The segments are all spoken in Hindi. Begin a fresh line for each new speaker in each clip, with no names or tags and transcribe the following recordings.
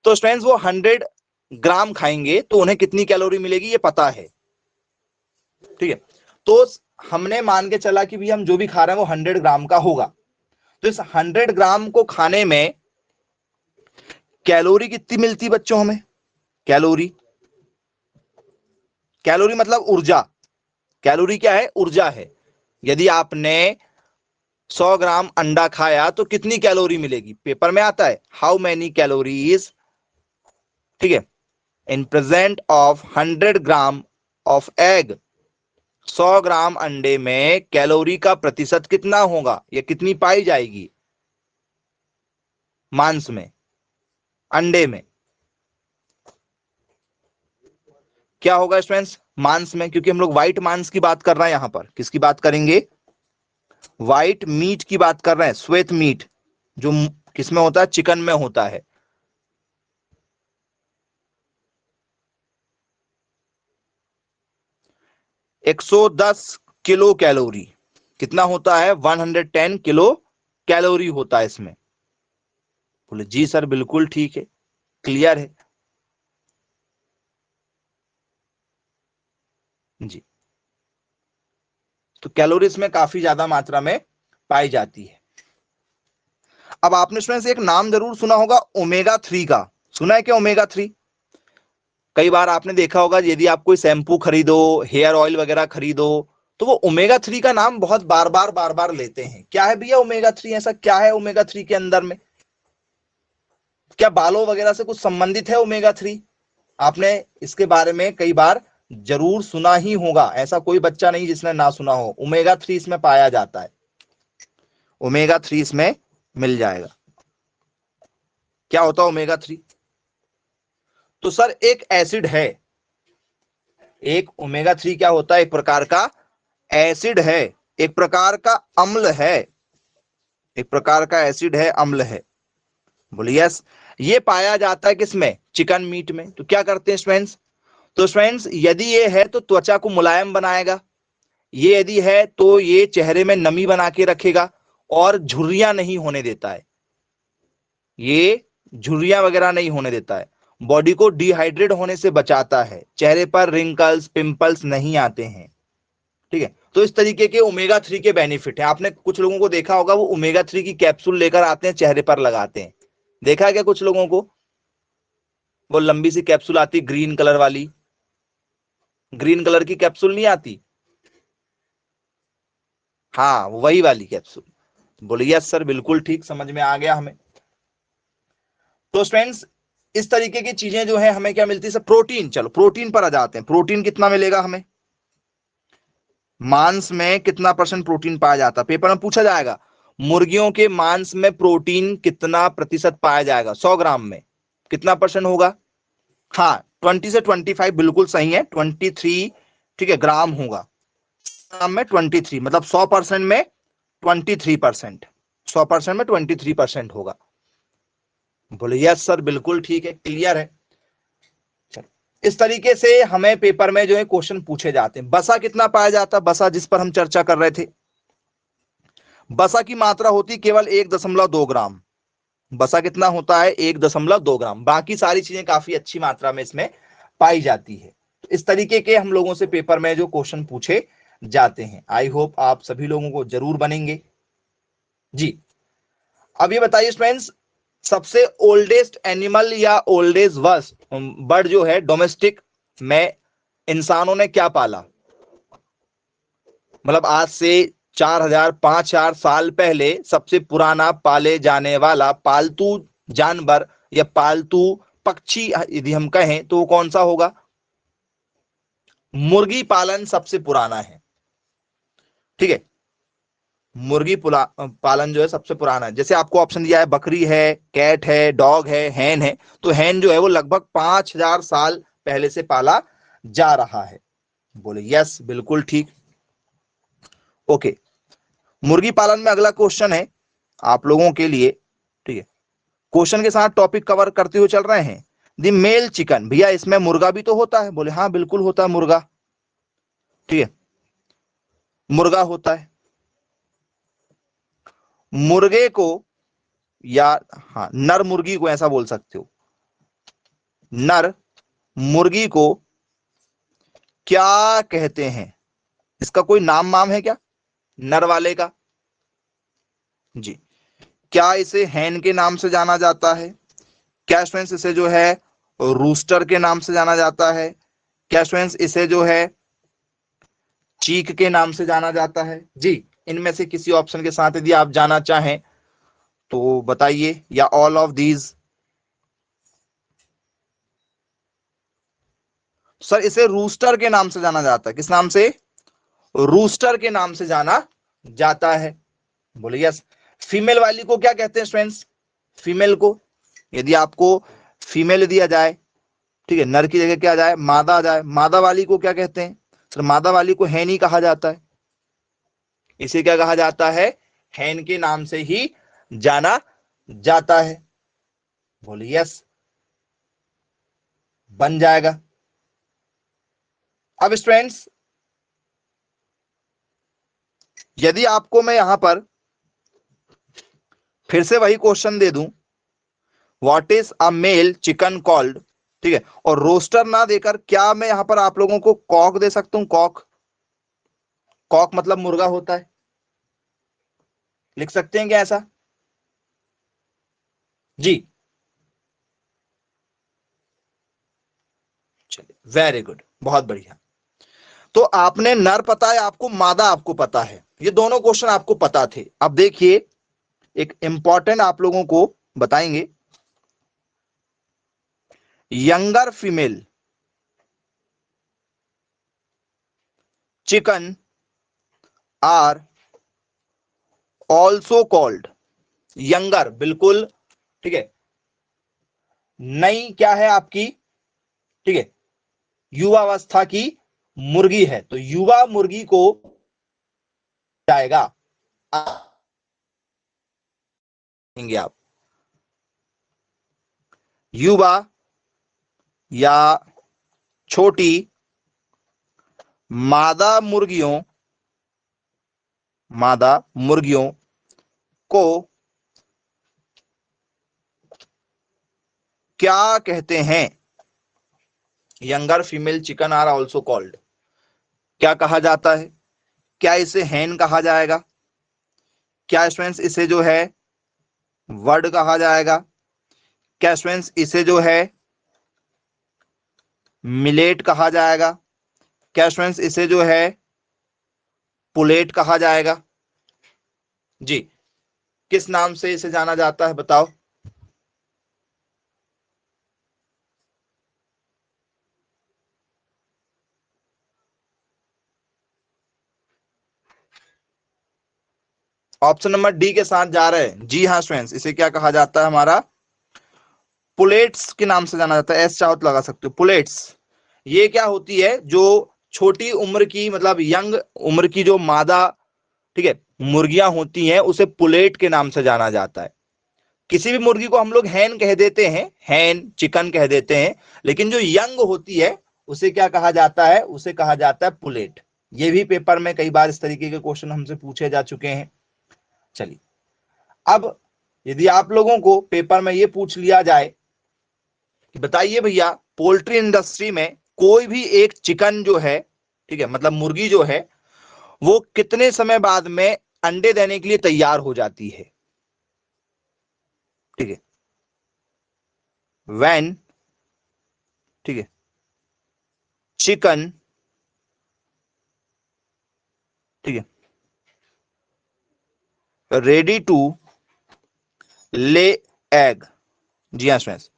तो स्टूडेंट्स वो 100 ग्राम खाएंगे तो उन्हें कितनी कैलोरी मिलेगी ये पता है, ठीक है। तो हमने मान के चला कि भी हम जो भी खा रहे हैं वो 100 ग्राम का होगा, तो इस 100 ग्राम को खाने में कैलोरी कितनी मिलती बच्चों हमें? कैलोरी, कैलोरी मतलब ऊर्जा। कैलोरी क्या है? ऊर्जा है। यदि आपने 100 ग्राम अंडा खाया तो कितनी कैलोरी मिलेगी? पेपर में आता है हाउ मैनी कैलोरीज, ठीक है, in present of 100 gram of egg. 100 ग्राम अंडे में कैलोरी का प्रतिशत कितना होगा, या कितनी पाई जाएगी मांस में, अंडे में? क्या होगा स्टूडेंट्स मांस में? क्योंकि हम लोग व्हाइट मांस की बात कर रहे हैं, यहां पर किसकी बात करेंगे? व्हाइट मीट की बात कर रहे हैं, श्वेत मीट जो किसमें होता है? चिकन में होता है। एक 110 किलो कैलोरी, कितना होता है? 110 किलो कैलोरी होता है इसमें। बोले जी सर बिल्कुल ठीक है, क्लियर है जी। तो कैलोरीज में काफी ज्यादा मात्रा में पाई जाती है। अब आपने स्टूडेंट्स एक नाम जरूर सुना होगा, ओमेगा 3 का। सुना है क्या ओमेगा 3? कई बार आपने देखा होगा यदि आप कोई शैम्पू खरीदो, हेयर ऑयल वगैरह खरीदो, तो वो ओमेगा 3 का नाम बहुत बार बार लेते हैं। क्या है भैया ओमेगा 3? ऐसा क्या है ओमेगा 3 के अंदर में? क्या बालों वगैरह से कुछ संबंधित है ओमेगा 3? आपने इसके बारे में कई बार जरूर सुना ही होगा, ऐसा कोई बच्चा नहीं जिसने ना सुना हो। ओमेगा 3 इसमें पाया जाता है, ओमेगा 3 इसमें मिल जाएगा। क्या होता है ओमेगा 3? तो सर एक एसिड है, एक ओमेगा 3 क्या होता है? एक प्रकार का एसिड है, एक प्रकार का अम्ल है, एक प्रकार का एसिड है, अम्ल है। बोलिए यस। ये पाया जाता है किसमें? चिकन मीट में। तो क्या करते हैं स्टूडेंट्स? तो स्टूडेंट्स यदि ये है तो त्वचा को मुलायम बनाएगा, ये यदि है तो ये चेहरे में नमी बना के रखेगा और झुर्रियां नहीं होने देता है, ये झुर्रियां वगैरह नहीं होने देता है, बॉडी को डिहाइड्रेट होने से बचाता है, चेहरे पर रिंकल्स पिंपल्स नहीं आते हैं, ठीक है। तो इस तरीके के ओमेगा 3 के बेनिफिट है। आपने कुछ लोगों को देखा होगा वो ओमेगा 3 की कैप्सूल लेकर आते हैं, चेहरे पर लगाते हैं। देखा है क्या कुछ लोगों को? वो लंबी सी कैप्सूल आती ग्रीन कलर वाली, ग्रीन कलर की कैप्सूल नहीं आती? हाँ वही वाली कैप्सूल। बोलिए यस सर बिल्कुल ठीक, समझ में आ गया हमें। तो स्टूडेंट्स इस तरीके की चीजें जो है हमें क्या मिलती है सर? प्रोटीन। चलो प्रोटीन पर आ जाते हैं। प्रोटीन कितना मिलेगा हमें? मांस में कितना परसेंट प्रोटीन पाया जाता है? पेपर में पूछा जाएगा मुर्गियों के मांस में प्रोटीन कितना प्रतिशत पाया जाएगा 100 ग्राम में, कितना परसेंट होगा? हाँ 20 से 25 बिल्कुल सही है, 23, ठीक है, ग्राम होगा। ग्राम में 23 मतलब 100% में 23%, 100% में 23% होगा। बोले यस सर बिल्कुल ठीक है, क्लियर है। इस तरीके से हमें पेपर में जो है क्वेश्चन पूछे जाते हैं। बसा कितना पाया जाता है? बसा जिस पर हम चर्चा कर रहे थे, बसा की मात्रा होती केवल 1.2 ग्राम। बसा कितना होता है? 1.2 ग्राम। बाकी सारी चीजें काफी अच्छी मात्रा में इसमें पाई जाती है। इस तरीके के हम लोगों से पेपर में जो क्वेश्चन पूछे जाते हैं। आई होप आप सभी लोगों को जरूर बनेंगे जी। अब ये बताइए स्टूडेंट्स, सबसे ओल्डेस्ट एनिमल या ओल्डेस्ट बर्ड जो है डोमेस्टिक में इंसानों ने क्या पाला? मतलब आज से 4000 5000 साल पहले सबसे पुराना पाले जाने वाला पालतू जानवर या पालतू पक्षी यदि हम कहें तो कौन सा होगा? मुर्गी पालन सबसे पुराना है, ठीक है। मुर्गी पालन जो है सबसे पुराना है। जैसे आपको ऑप्शन दिया है बकरी है, कैट है, डॉग है, हैन है, तो हैन जो है वो लगभग 5000 साल पहले से पाला जा रहा है। बोले यस बिल्कुल ठीक, ओके। मुर्गी पालन में अगला क्वेश्चन है आप लोगों के लिए, ठीक है। क्वेश्चन के साथ टॉपिक कवर करते हुए चल रहे हैं। द मेल चिकन, भैया इसमें मुर्गा भी तो होता है? बोले हाँ बिल्कुल होता है मुर्गा, ठीक है, मुर्गा होता है। मुर्गे को या हाँ नर मुर्गी को ऐसा बोल सकते हो, नर मुर्गी को क्या कहते हैं? इसका कोई नाम वाम है क्या नर वाले का? जी, क्या इसे हैन के नाम से जाना जाता है? क्या स्टूडेंट्स इसे जो है रूस्टर के नाम से जाना जाता है? क्या स्टूडेंट्स इसे जो है चीक के नाम से जाना जाता है? जी, इनमें से किसी ऑप्शन के साथ यदि आप जाना चाहें तो बताइए, या ऑल ऑफ दीज? सर इसे रूस्टर के नाम से जाना जाता है। किस नाम से? रूस्टर के नाम से जाना जाता है। बोलिए यस। फीमेल वाली को क्या कहते हैं स्टूडेंट्स? फीमेल को, यदि आपको फीमेल दिया जाए, ठीक है, नर की जगह क्या आ जाए? मादा आ जाए, मादा वाली को क्या कहते हैं? सर मादा वाली को हैन ही कहा जाता है। इसे क्या कहा जाता है? हैन के नाम से ही जाना जाता है। बोलिए यस, बन जाएगा। अब स्टूडेंट्स यदि आपको मैं यहां पर फिर से वही क्वेश्चन दे दूं, what is a male chicken called, ठीक है, और रोस्टर ना देकर क्या मैं यहां पर आप लोगों को कॉक दे सकता हूं? कॉक, कॉक मतलब मुर्गा होता है, लिख सकते हैं क्या ऐसा? जी, चलिए वेरी गुड, बहुत बढ़िया। तो आपने नर पता है आपको, मादा आपको पता है, ये दोनों क्वेश्चन आपको पता थे। अब देखिए एक इंपॉर्टेंट आप लोगों को बताएंगे, younger female chicken are also called, younger बिल्कुल, ठीक है, नई क्या है आपकी, ठीक है, युवावस्था की मुर्गी है, तो युवा मुर्गी को जाएगा आप युवा या छोटी मादा मुर्गियों को क्या कहते हैं? Younger female chicken are also called, क्या कहा जाता है? क्या इसे हैन कहा जाएगा? क्या स्टूडेंट्स इसे जो है वर्ड कहा जाएगा? क्या स्टूडेंट्स इसे जो है मिलेट कहा जाएगा? क्या स्टूडेंट्स इसे जो है पुलेट कहा जाएगा? जी, किस नाम से इसे जाना जाता है बताओ? ऑप्शन नंबर डी के साथ जा रहे हैं। जी हाँ स्टूडेंट्स, इसे क्या कहा जाता है? हमारा पुलेट्स के नाम से जाना जाता है। एस चाहो तो लगा सकते हो, पुलेट्स। ये क्या होती है? जो छोटी उम्र की, मतलब यंग उम्र की जो मादा, ठीक है, मुर्गियां होती हैं, उसे पुलेट के नाम से जाना जाता है। किसी भी मुर्गी को हम लोग हैन कह देते हैं, हैन चिकन कह देते हैं, लेकिन जो यंग होती है उसे क्या कहा जाता है? उसे कहा जाता है पुलेट। ये भी पेपर में कई बार इस तरीके के क्वेश्चन हमसे पूछे जा चुके हैं। चलिए, अब यदि आप लोगों को पेपर में ये पूछ लिया जाए कि बताइए भैया, पोल्ट्री इंडस्ट्री में कोई भी एक चिकन जो है, ठीक है, मतलब मुर्गी जो है, वो कितने समय बाद में अंडे देने के लिए तैयार हो जाती है? ठीक है, व्हेन, ठीक है, चिकन, ठीक है, रेडी टू ले एग। जी हाँ स्टूडेंट्स,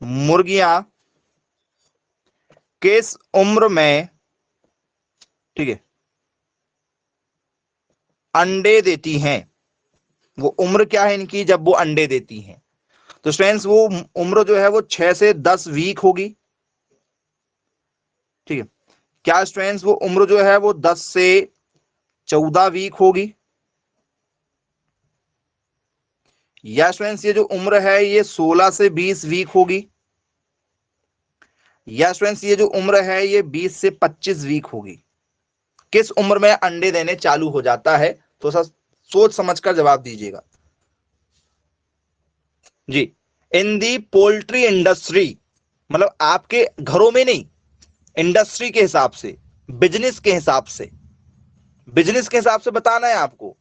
मुर्गियां किस उम्र में, ठीक है, अंडे देती हैं? वो उम्र क्या है इनकी जब वो अंडे देती हैं? तो स्टूडेंट्स वो उम्र जो है वो 6 से 10 वीक होगी। ठीक है, क्या स्टूडेंट्स वो उम्र जो है वो 10 से 14 वीक होगी? या स्टूडेंट्स ये जो उम्र है ये 16 से 20 वीक होगी? या स्टूडेंट्स ये जो उम्र है ये 20 से 25 वीक होगी? किस उम्र में अंडे देने चालू हो जाता है? तो सर सोच समझकर जवाब दीजिएगा। जी, इन दी पोल्ट्री इंडस्ट्री, मतलब आपके घरों में नहीं, इंडस्ट्री के हिसाब से, बिजनेस के हिसाब से, बिजनेस के हिसाब से बताना है आपको।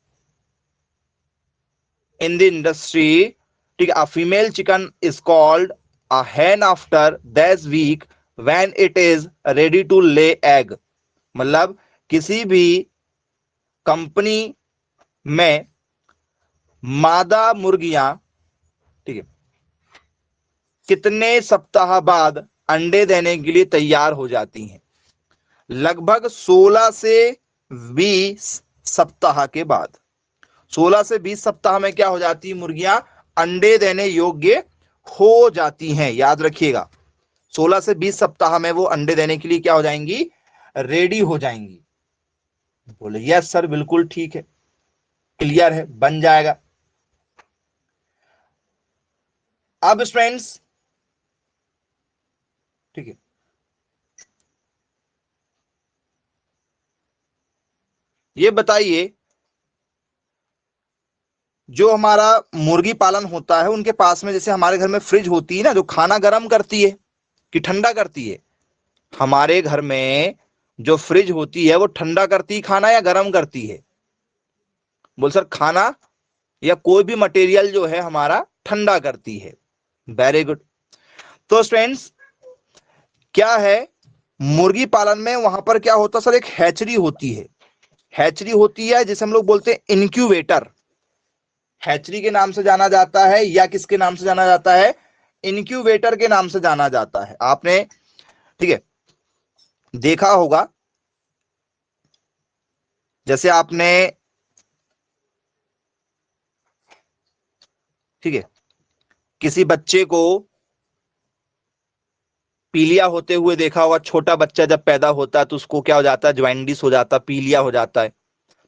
इन द इंडस्ट्री, ठीक है, a female chicken is called a hen after that week when it is ready to lay egg. मतलब किसी भी कंपनी में मादा मुर्गियां, ठीक है, कितने सप्ताह बाद अंडे देने के लिए तैयार हो जाती हैं? लगभग 16 से 20 सप्ताह के बाद। 16 से 20 सप्ताह में क्या हो जाती है? मुर्गियां अंडे देने योग्य हो जाती हैं। याद रखिएगा, 16 से 20 सप्ताह में वो अंडे देने के लिए क्या हो जाएंगी? रेडी हो जाएंगी। बोले यस सर, बिल्कुल ठीक है, क्लियर है, बन जाएगा। अब स्टूडेंट्स, ठीक है, ये बताइए, जो हमारा मुर्गी पालन होता है उनके पास में, जैसे हमारे घर में फ्रिज होती है ना, जो खाना गर्म करती है कि ठंडा करती है? हमारे घर में जो फ्रिज होती है वो ठंडा करती है खाना या गर्म करती है? बोल सर, खाना या कोई भी मटेरियल जो है हमारा ठंडा करती है। Very good. तो स्टूडेंट्स, क्या है, मुर्गी पालन में वहां पर क्या होता है सर? एक हैचरी होती है। हैचरी होती है जिसे हम लोग बोलते हैं इनक्यूबेटर। हैचरी के नाम से जाना जाता है, या किसके नाम से जाना जाता है? इनक्यूबेटर के नाम से जाना जाता है। आपने, ठीक है, देखा होगा, जैसे आपने, ठीक है, किसी बच्चे को पीलिया होते हुए देखा होगा। छोटा बच्चा जब पैदा होता है तो उसको क्या हो जाता है? ज्वाइंडिस हो जाता है, पीलिया हो जाता है।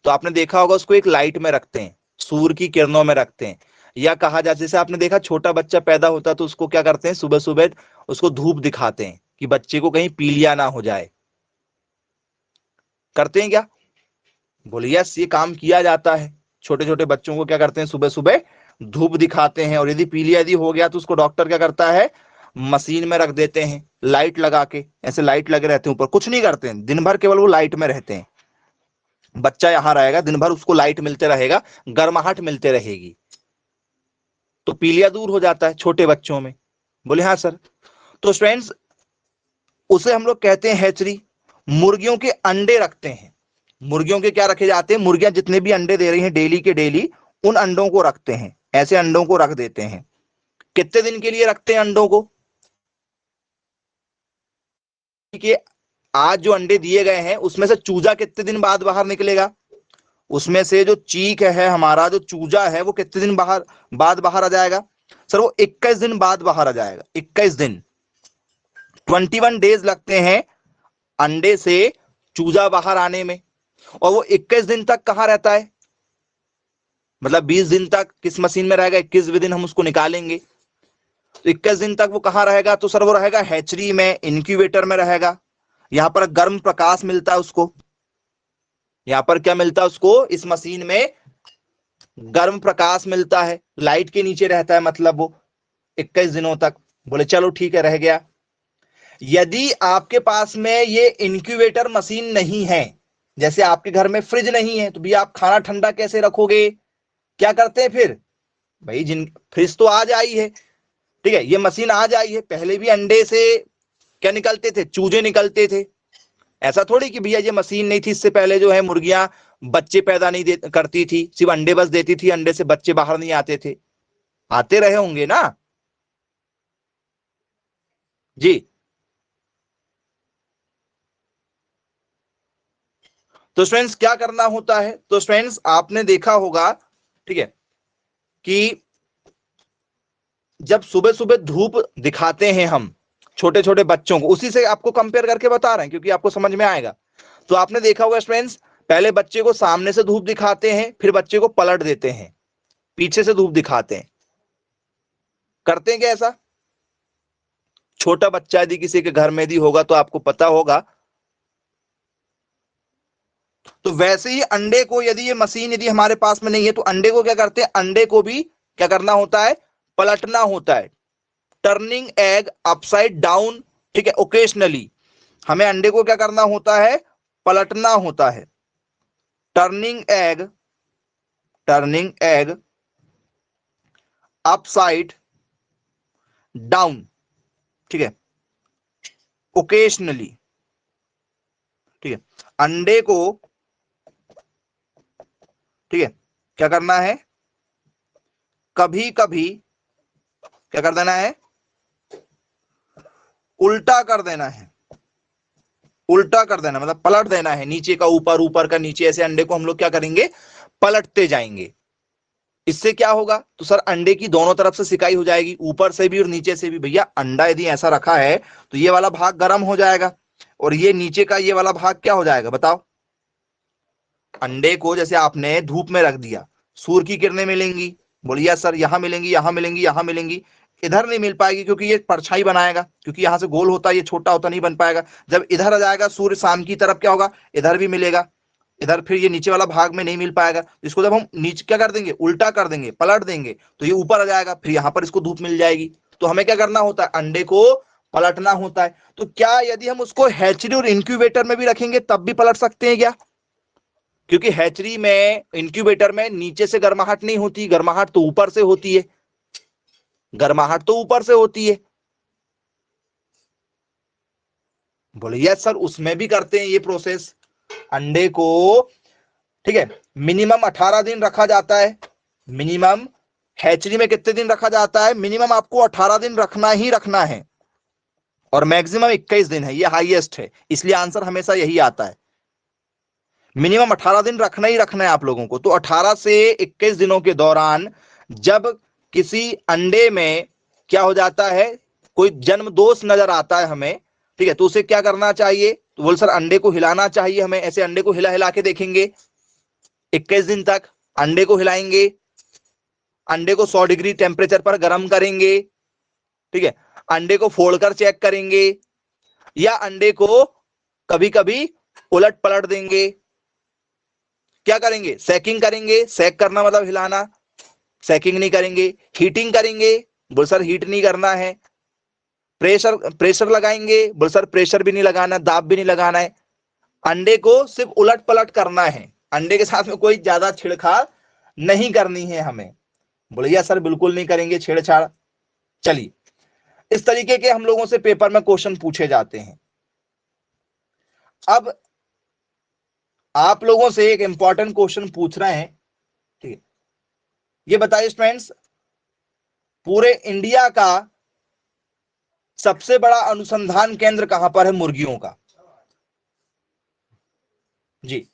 तो आपने देखा होगा उसको एक लाइट में रखते हैं, सूर्य की किरणों में रखते हैं। या कहा जाए, जैसे आपने देखा छोटा बच्चा पैदा होता है तो उसको क्या करते हैं? सुबह सुबह उसको धूप दिखाते हैं कि बच्चे को कहीं पीलिया ना हो जाए। करते हैं क्या? बोलिए यस, ये काम किया जाता है। छोटे छोटे बच्चों को क्या करते हैं? सुबह सुबह धूप दिखाते हैं। और यदि पीलिया यदि हो गया तो उसको डॉक्टर क्या करता है? मशीन में रख देते हैं, लाइट लगा के। ऐसे लाइट लगे रहते हैं ऊपर, कुछ नहीं करते हैं, दिन भर केवल वो लाइट में रहते हैं। बच्चा यहां रहेगा दिन भर, उसको लाइट मिलते रहेगा, गर्माहट मिलते रहेगी, तो पीलिया दूर हो जाता है छोटे बच्चों में। बोले हाँ सर। तो स्टूडेंट्स, उसे हम लोग कहते हैं हैचरी। मुर्गियों के अंडे रखते हैं। मुर्गियों के क्या रखे जाते हैं? मुर्गियां जितने भी अंडे दे रही हैं डेली के डेली, उन अंडों को रखते हैं। ऐसे अंडों को रख देते हैं। कितने दिन के लिए रखते हैं अंडों को? कि आज जो अंडे दिए गए हैं उसमें से चूजा कितने दिन बाद बाहर निकलेगा? उसमें से जो चीक है, हमारा जो चूजा है, वो कितने दिन बाद बाहर आ जाएगा? सर वो 21 दिन बाद बाहर आ जाएगा। 21 दिन, 21 डेज लगते हैं अंडे से चूजा बाहर आने में। और वो 21 दिन तक कहां रहता है? मतलब 20 दिन तक किस मशीन में रहेगा? 21वें दिन हम उसको निकालेंगे। तो 21 दिन तक वो कहां रहेगा? तो सर वो रहेगा हैचरी में, इनक्यूबेटर में रहेगा। यहां पर गर्म प्रकाश मिलता है उसको। यहां पर क्या मिलता है उसको? इस मशीन में गर्म प्रकाश मिलता है, लाइट के नीचे रहता है, मतलब वो 21 दिनों तक। बोले चलो ठीक है, रह गया। यदि आपके पास में ये इनक्यूबेटर मशीन नहीं है, जैसे आपके घर में फ्रिज नहीं है, तो भी आप खाना ठंडा कैसे रखोगे? क्या करते हैं फिर? भाई जिन फ्रिज तो आज आई है, ठीक है, ये मशीन आज आई है, पहले भी अंडे से क्या निकलते थे? चूजे निकलते थे। ऐसा थोड़ी कि भैया ये मशीन नहीं थी, इससे पहले जो है मुर्गियां बच्चे पैदा नहीं करती थी, सिर्फ अंडे बस देती थी, अंडे से बच्चे बाहर नहीं आते थे। आते रहे होंगे ना जी। तो स्टूडेंट्स, क्या करना होता है? तो स्टूडेंट्स, आपने देखा होगा, ठीक है, कि जब सुबह सुबह धूप दिखाते हैं हम छोटे छोटे बच्चों को, उसी से आपको कंपेयर करके बता रहे हैं क्योंकि आपको समझ में आएगा। तो आपने देखा होगा स्टूडेंट्स, पहले बच्चे को सामने से धूप दिखाते हैं, फिर बच्चे को पलट देते हैं, पीछे से धूप दिखाते हैं। करते हैं क्या ऐसा? छोटा बच्चा यदि किसी के घर में यदि होगा तो आपको पता होगा। तो वैसे ही अंडे को, यदि ये मशीन यदि हमारे पास में नहीं है, तो अंडे को क्या करते हैं? अंडे को भी क्या करना होता है? पलटना होता है। टर्निंग एग अपसाइड डाउन, ठीक है, ओकेशनली, हमें अंडे को क्या करना होता है, पलटना होता है। टर्निंग एग अपसाइड डाउन, ठीक है, ओकेशनली, ठीक है, अंडे को, ठीक है, क्या करना है, कभी कभी क्या कर देना है, उल्टा कर देना है, उल्टा कर देना मतलब पलट देना है, नीचे का ऊपर, ऊपर का नीचे, ऐसे अंडे को हम लोग क्या करेंगे, पलटते जाएंगे। इससे क्या होगा, तो सर अंडे की दोनों तरफ से सिकाई हो जाएगी, ऊपर से भी और नीचे से भी। भैया अंडा यदि ऐसा रखा है तो ये वाला भाग गर्म हो जाएगा और ये नीचे का ये वाला भाग क्या हो जाएगा, बताओ। अंडे को जैसे आपने धूप में रख दिया, सूर्य की किरणें मिलेंगी, बोलिए सर यहां मिलेंगी, यहां मिलेंगी, यहां मिलेंगी, इधर नहीं मिल पाएगी क्योंकि ये परछाई बनाएगा, क्योंकि यहां से गोल होता है, ये छोटा होता, नहीं बन पाएगा। जब इधर आ जाएगा सूर्य शाम की तरफ, क्या होगा, इधर भी मिलेगा, इधर फिर ये नीचे वाला भाग में नहीं मिल पाएगा। इसको जब हम नीचे क्या कर देंगे, उल्टा कर देंगे, पलट देंगे, तो ये ऊपर आ जाएगा, फिर यहां पर इसको धूप मिल जाएगी। तो हमें क्या करना होता है, अंडे को पलटना होता है। तो क्या यदि हम उसको हैचरी और इंक्यूबेटर में भी रखेंगे तब भी पलट सकते हैं क्या, क्योंकि हैचरी में, इंक्यूबेटर में नीचे से गर्माहट नहीं होती, गर्माहट तो ऊपर से होती है, गर्माहट तो ऊपर से होती है। बोले यस सर, उसमें भी करते हैं ये प्रोसेस। अंडे को, ठीक है, मिनिमम 18 दिन रखा जाता है, मिनिमम हैचरी में कितने दिन रखा जाता है, मिनिमम आपको 18 दिन रखना ही रखना है और मैक्सिमम 21 दिन है, ये हाईएस्ट है, इसलिए आंसर हमेशा यही आता है। मिनिमम 18 दिन रखना ही रखना है आप लोगों को। तो 18 से 21 दिनों के दौरान जब किसी अंडे में क्या हो जाता है, कोई जन्म दोष नजर आता है हमें, ठीक है, तो उसे क्या करना चाहिए, तो बोल सर अंडे को हिलाना चाहिए हमें, ऐसे अंडे को हिला हिला के देखेंगे 21 दिन तक, अंडे को हिलाएंगे, अंडे को 100 डिग्री टेम्परेचर पर गर्म करेंगे, ठीक है, अंडे को फोड़कर चेक करेंगे, या अंडे को कभी कभी उलट पलट देंगे। क्या करेंगे, सेकिंग करेंगे, सेक करना मतलब हिलाना, सेकिंग नहीं करेंगे, हीटिंग करेंगे, बोल सर हीट नहीं करना है, प्रेशर प्रेशर लगाएंगे, बोल सर प्रेशर भी नहीं लगाना, दाब भी नहीं लगाना है, अंडे को सिर्फ उलट पलट करना है, अंडे के साथ में कोई ज्यादा छिड़खाड़ नहीं करनी है हमें। बोले सर बिल्कुल नहीं करेंगे छेड़छाड़। चलिए, इस तरीके के हम लोगों से पेपर में क्वेश्चन पूछे जाते हैं। अब आप लोगों से एक इंपॉर्टेंट क्वेश्चन पूछ रहे हैं, ठीक है, ये बताइए स्टूडेंट्स, पूरे इंडिया का सबसे बड़ा अनुसंधान केंद्र कहां पर है मुर्गियों का, जी,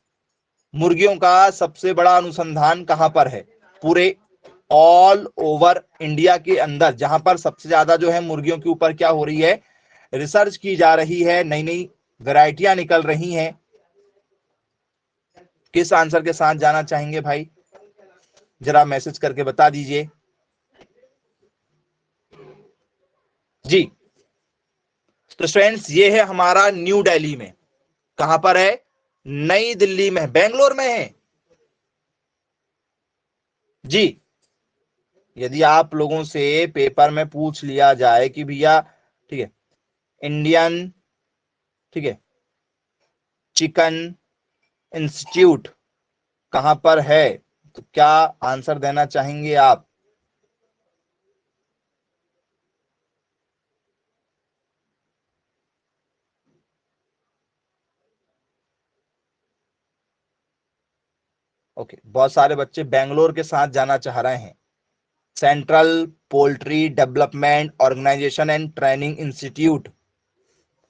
मुर्गियों का सबसे बड़ा अनुसंधान कहां पर है पूरे ऑल ओवर इंडिया के अंदर, जहां पर सबसे ज्यादा जो है मुर्गियों के ऊपर क्या हो रही है, रिसर्च की जा रही है, नई नई वैरायटियां निकल रही हैं। किस आंसर के साथ जाना चाहेंगे भाई, जरा मैसेज करके बता दीजिए। जी, तो स्टूडेंट्स ये है हमारा न्यू दिल्ली में, कहां पर है, नई दिल्ली में, बेंगलोर में है जी। यदि आप लोगों से पेपर में पूछ लिया जाए कि भैया, ठीक है, इंडियन, ठीक है, चिकन इंस्टीट्यूट कहां पर है, तो क्या आंसर देना चाहेंगे आप। ओके, बहुत सारे बच्चे बेंगलोर के साथ जाना चाह रहे हैं। Central poultry development organisation and training institute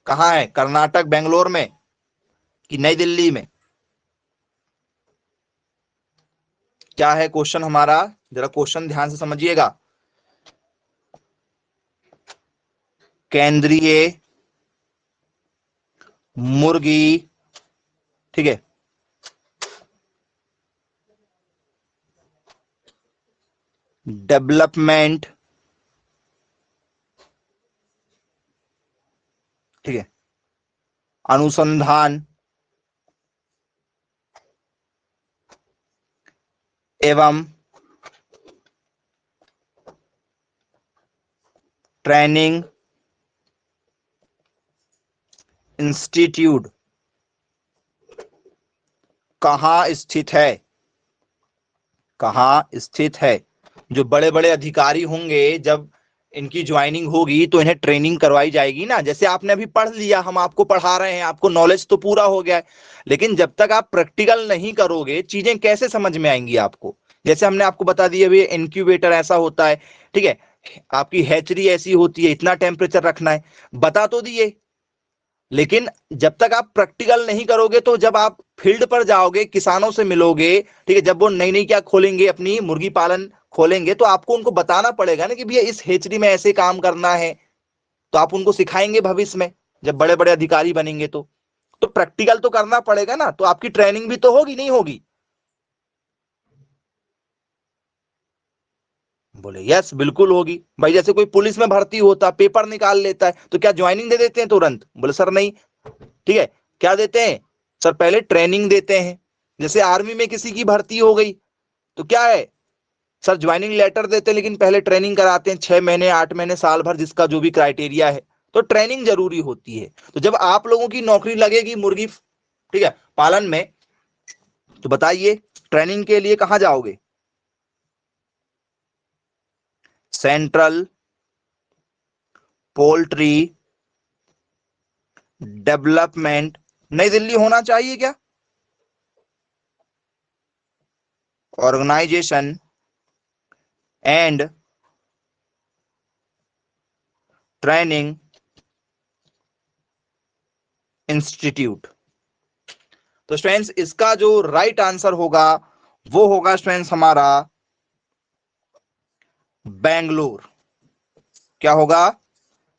कहां है, कर्नाटक बेंगलोर में कि नई दिल्ली में, क्या है क्वेश्चन हमारा, जरा क्वेश्चन ध्यान से समझिएगा। केंद्रीय मुर्गी, ठीक है, डेवलपमेंट, ठीक है, अनुसंधान एवं ट्रेनिंग इंस्टीट्यूट कहाँ स्थित है? कहाँ स्थित है? जो बड़े बड़े अधिकारी होंगे, जब इनकी ज्वाइनिंग होगी तो इन्हें ट्रेनिंग करवाई जाएगी ना। जैसे आपने अभी पढ़ लिया, हम आपको पढ़ा रहे हैं, आपको नॉलेज तो पूरा हो गया है, लेकिन जब तक आप प्रैक्टिकल नहीं करोगे चीजें कैसे समझ में आएंगी आपको? जैसे हमने आपको बता दिया अभी, इनक्यूबेटर ऐसा होता है, ठीक है, आपकी हैचरी ऐसी होती है, इतना टेम्परेचर रखना है, बता तो दिए, लेकिन जब तक आप प्रैक्टिकल नहीं करोगे, तो जब आप फील्ड पर जाओगे, किसानों से मिलोगे, ठीक है, जब वो नई नई क्या खोलेंगे, अपनी मुर्गी पालन खोलेंगे, तो आपको उनको बताना पड़ेगा ना कि भैया इस हेचरी में ऐसे काम करना है, तो आप उनको सिखाएंगे भविष्य में जब बड़े बड़े अधिकारी बनेंगे तो प्रैक्टिकल तो करना पड़ेगा ना, तो आपकी ट्रेनिंग भी तो होगी, नहीं होगी? बोले यस, बिल्कुल होगी भाई। जैसे कोई पुलिस में भर्ती होता, पेपर निकाल लेता है, तो क्या ज्वाइनिंग दे देते हैं तुरंत? बोले सर नहीं। ठीक है, क्या देते हैं सर? पहले ट्रेनिंग देते हैं। जैसे आर्मी में किसी की भर्ती हो गई तो क्या है सर, ज्वाइनिंग लेटर देते हैं, लेकिन पहले ट्रेनिंग कराते हैं, 6 महीने, 8 महीने, साल भर, जिसका जो भी क्राइटेरिया है, तो ट्रेनिंग जरूरी होती है। तो जब आप लोगों की नौकरी लगेगी मुर्गी, ठीक है, पालन में, तो बताइए ट्रेनिंग के लिए कहां जाओगे? सेंट्रल पोल्ट्री डेवलपमेंट नई दिल्ली होना चाहिए क्या? Organisation and training institute. तो स्टूडेंट्स, इसका जो राइट आंसर होगा वो होगा स्टूडेंट्स हमारा बेंगलोर। क्या होगा?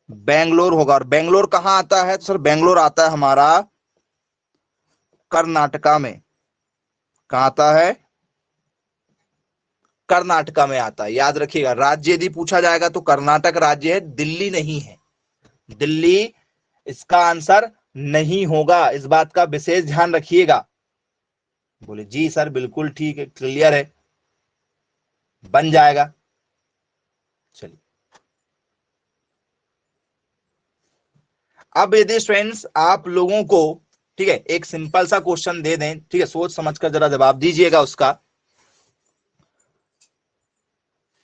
बेंगलोर होगा। और बेंगलोर कहां आता है? तो सर बेंगलोर आता है हमारा कर्नाटका में। कहां आता है? कर्नाटका में आता है। याद रखिएगा, राज्य यदि पूछा जाएगा तो कर्नाटक राज्य है, दिल्ली नहीं है। दिल्ली इसका आंसर नहीं होगा, इस बात का विशेष ध्यान रखिएगा। बोले जी सर, बिल्कुल ठीक है, क्लियर है, बन जाएगा। चलिए, अब यदि स्टूडेंट्स आप लोगों को, ठीक है, एक सिंपल सा क्वेश्चन दे दें, ठीक है, सोच समझकर जरा जवाब दीजिएगा उसका।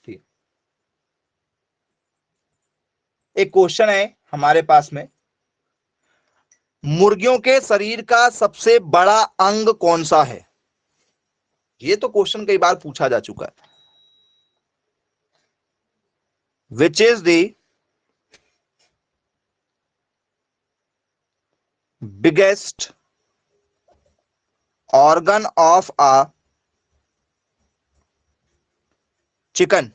ठीक, एक क्वेश्चन है हमारे पास में, मुर्गियों के शरीर का सबसे बड़ा अंग कौन सा है? ये तो क्वेश्चन कई बार पूछा जा चुका है। Which is the biggest organ of a chicken?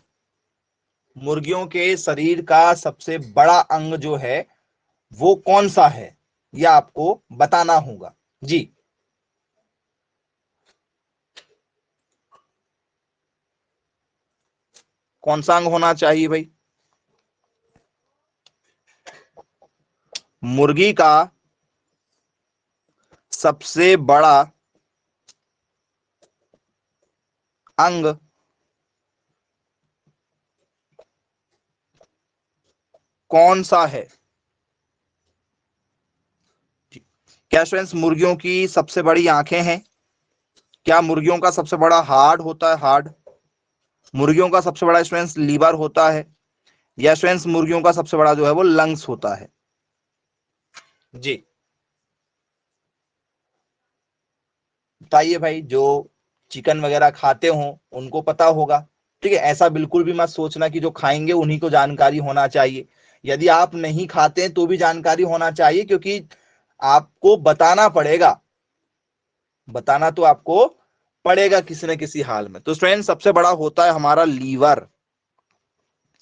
मुर्गियों के शरीर का सबसे बड़ा अंग जो है वो कौन सा है, यह आपको बताना होगा जी। कौन सा अंग होना चाहिए भाई? मुर्गी का सबसे बड़ा अंग कौन सा है? क्या स्टूडेंट्स, मुर्गियों की सबसे बड़ी आंखें हैं? क्या मुर्गियों का सबसे बड़ा हार्ड होता है? हार्ड? मुर्गियों का सबसे बड़ा स्टूडेंट्स लीवर होता है? या स्टूडेंट्स मुर्गियों का सबसे बड़ा जो है वो लंग्स होता है जी? बताइए भाई, जो चिकन वगैरह खाते हो उनको पता होगा। ठीक है, ऐसा बिल्कुल भी मत सोचना कि जो खाएंगे उन्हीं को जानकारी होना चाहिए। यदि आप नहीं खाते हैं तो भी जानकारी होना चाहिए, क्योंकि आपको बताना पड़ेगा, बताना तो आपको पड़ेगा किसी न किसी हाल में। तो स्टूडेंट, सबसे बड़ा होता है हमारा लीवर।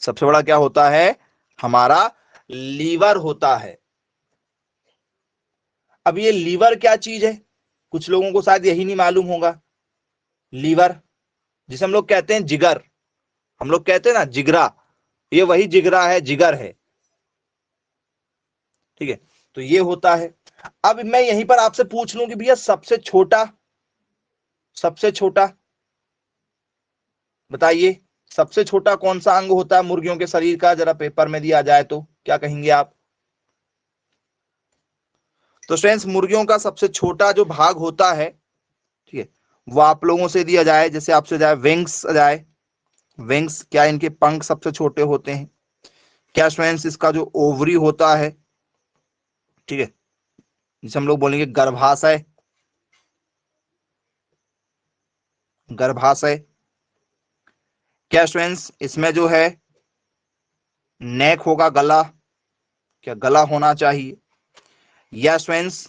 सबसे बड़ा क्या होता है? हमारा लीवर होता है। अब ये लीवर क्या चीज है, कुछ लोगों को शायद यही नहीं मालूम होगा। लीवर, जिसे हम लोग कहते हैं जिगर, हम लोग कहते हैं ना जिगरा, ये वही जिगरा है, जिगर है। ठीक है, तो ये होता है। अब मैं यहीं पर आपसे पूछ लूं कि भैया सबसे छोटा, सबसे छोटा बताइए, सबसे छोटा कौन सा अंग होता है मुर्गियों के शरीर का, जरा पेपर में दिया जाए तो क्या कहेंगे आप? तो फ्रेंड्स मुर्गियों का सबसे छोटा जो भाग होता है, ठीक है, वो आप लोगों से दिया जाए, जैसे आपसे जाए विंग्स जाए। विंग्स क्या इनके पंख सबसे छोटे होते हैं? क्या फ्रेंड्स इसका जो ओवरी होता है, ठीक है, जिसे हम लोग बोलेंगे गर्भाशय, गर्भाशय। क्या फ्रेंड्स इसमें जो है नेक होगा, गला, क्या गला होना चाहिए? या फ्रेंड्स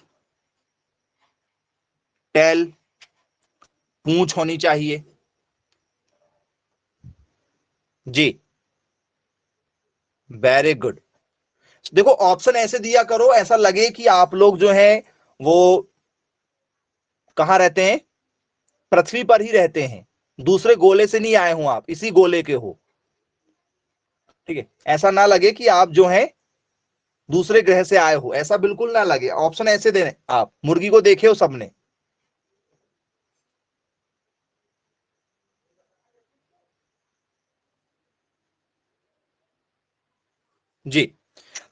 टेल, पूंछ होनी चाहिए? जी, वेरी गुड। देखो ऑप्शन ऐसे दिया करो, ऐसा लगे कि आप लोग जो है वो कहां रहते हैं, पृथ्वी पर ही रहते हैं, दूसरे गोले से नहीं आए हो, आप इसी गोले के हो, ठीक है। ऐसा ना लगे कि आप जो है दूसरे ग्रह से आए हो, ऐसा बिल्कुल ना लगे। ऑप्शन ऐसे देने, आप मुर्गी को देखे हो सबने? जी।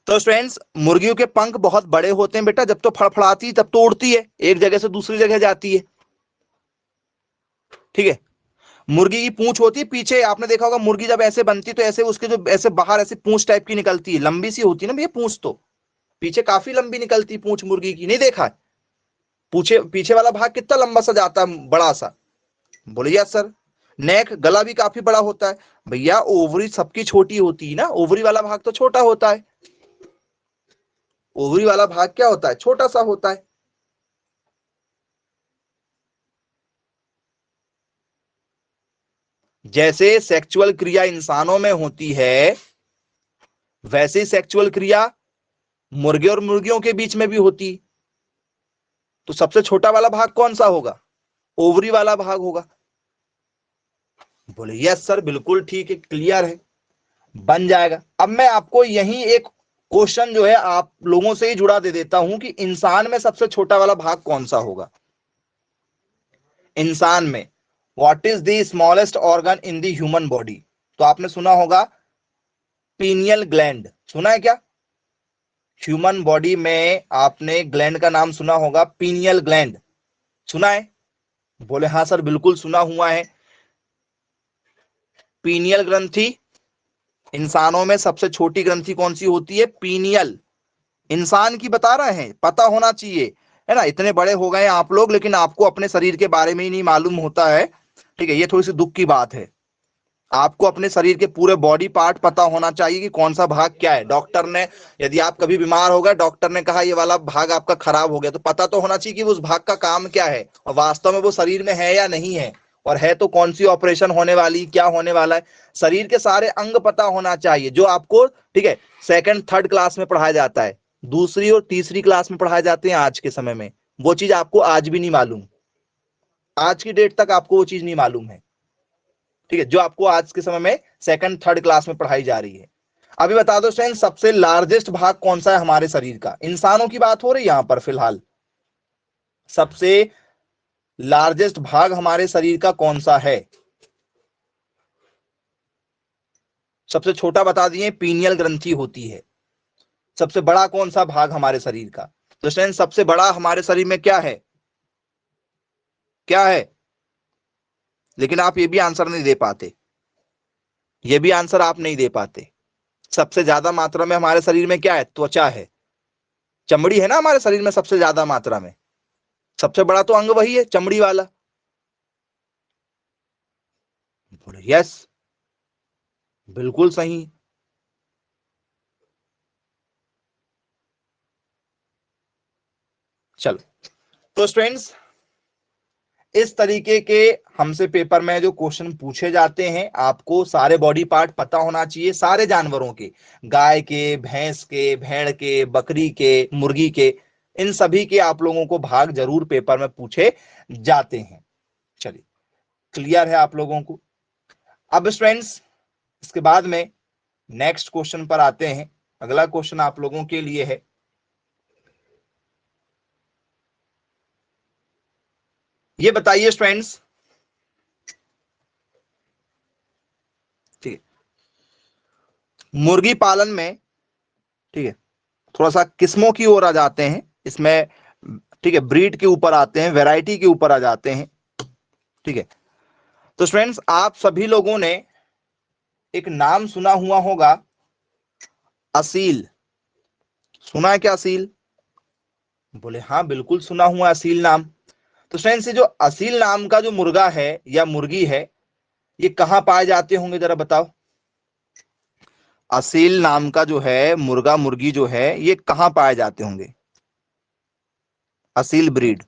तो फ्रेंड्स मुर्गियों के पंख बहुत बड़े होते हैं बेटा, जब तो फड़फड़ाती है तब तो उड़ती है, एक जगह से दूसरी जगह जाती है, ठीक है। मुर्गी की पूंछ होती है पीछे, आपने देखा होगा मुर्गी जब ऐसे बनती है तो ऐसे उसके जो ऐसे बाहर ऐसे पूंछ टाइप की निकलती है, लंबी सी होती है ना भैया पूंछ, तो पीछे काफी लंबी निकलती पूंछ मुर्गी की, नहीं देखा है? पूछे पीछे वाला भाग कितना लंबा सा जाता है, बड़ा सा। बोलिए सर। नेक, गला भी काफी बड़ा होता है। भैया ओवरी सबकी छोटी होती है ना, ओवरी वाला भाग तो छोटा होता है, ओवरी वाला भाग क्या होता है, छोटा सा होता है। जैसे सेक्सुअल क्रिया इंसानों में होती है, वैसे ही सेक्सुअल क्रिया मुर्गे और मुर्गियों के बीच में भी होती। तो सबसे छोटा वाला भाग कौन सा होगा? ओवरी वाला भाग होगा। बोले यस सर, बिल्कुल ठीक है, क्लियर है, बन जाएगा। अब मैं आपको यही एक क्वेश्चन जो है आप लोगों से ही जुड़ा दे देता हूं कि इंसान में सबसे छोटा वाला भाग कौन सा होगा? इंसान में what is the smallest organ in the human body? तो आपने सुना होगा पीनियल ग्लैंड, सुना है क्या? ह्यूमन बॉडी में आपने ग्लैंड का नाम सुना होगा, पीनियल ग्लैंड, सुना है? बोले हाँ सर बिल्कुल सुना हुआ है। पीनियल ग्रंथि, इंसानों में सबसे छोटी ग्रंथि कौन सी होती है? पीनियल। इंसान की बता रहे हैं, पता होना चाहिए, है ना, इतने बड़े हो गए आप लोग लेकिन आपको अपने शरीर के बारे में ही नहीं मालूम होता है, ठीक है, ये थोड़ी सी दुख की बात है। आपको अपने शरीर के पूरे बॉडी पार्ट पता होना चाहिए कि कौन सा भाग क्या है। डॉक्टर ने, यदि आप कभी बीमार हो गए, डॉक्टर ने कहा ये वाला भाग आपका खराब हो गया, तो पता तो होना चाहिए कि उस भाग का काम क्या है और वास्तव में वो शरीर में है या नहीं है, और है तो कौन सी ऑपरेशन होने वाली, क्या होने वाला है। शरीर के सारे अंग पता होना चाहिए, जो आपको, ठीक है, सेकंड थर्ड क्लास में पढ़ाया जाता है, दूसरी और तीसरी क्लास में पढ़ाए जाते हैं आज के समय में। वो चीज आपको आज भी नहीं मालूम, आज की डेट तक आपको वो चीज नहीं मालूम है, ठीक है, जो आपको आज के समय में सेकंड थर्ड क्लास में पढ़ाई जा रही है। अभी बता दो फ्रेंड, सबसे लार्जेस्ट भाग कौन सा है हमारे शरीर का? इंसानों की बात हो रही है यहां पर फिलहाल। सबसे लार्जेस्ट भाग हमारे शरीर का कौन सा है? सबसे छोटा बता दिए पीनियल ग्रंथि होती है। सबसे बड़ा कौन सा भाग हमारे शरीर का? तो फ्रेंड सबसे बड़ा हमारे शरीर में क्या है, क्या है? लेकिन आप ये भी आंसर नहीं दे पाते, ये भी आंसर आप नहीं दे पाते। सबसे ज्यादा मात्रा में हमारे शरीर में क्या है? त्वचा है, चमड़ी है ना हमारे शरीर में सबसे ज्यादा मात्रा में। सबसे बड़ा तो अंग वही है, चमड़ी वाला। बोले यस, बिल्कुल सही। चलो, तो स्टूडेंट्स इस तरीके के हमसे पेपर में जो क्वेश्चन पूछे जाते हैं, आपको सारे बॉडी पार्ट पता होना चाहिए, सारे जानवरों के, गाय के, भैंस के, भेड़ के, बकरी के, मुर्गी के, इन सभी के आप लोगों को भाग जरूर पेपर में पूछे जाते हैं। चलिए, क्लियर है आप लोगों को? अब स्टूडेंट्स इसके बाद में नेक्स्ट क्वेश्चन पर आते हैं। अगला क्वेश्चन आप लोगों के लिए है, ये बताइए स्टूडेंट्स, मुर्गी पालन में, ठीक है, थोड़ा सा किस्मों की ओर आ जाते हैं इसमें, ठीक है, ब्रीड के ऊपर आते हैं, वैरायटी के ऊपर आ जाते हैं, ठीक है। तो स्टूडेंट्स, आप सभी लोगों ने एक नाम सुना हुआ होगा, असील। सुना है क्या असील? बोले हाँ बिल्कुल सुना हुआ असील नाम। तो फ्रेंड्स, ये जो असील नाम का जो मुर्गा है या मुर्गी है, ये कहां पाए जाते होंगे जरा बताओ। असील नाम का जो है मुर्गा मुर्गी जो है, ये कहां पाए जाते होंगे? Aseel breed.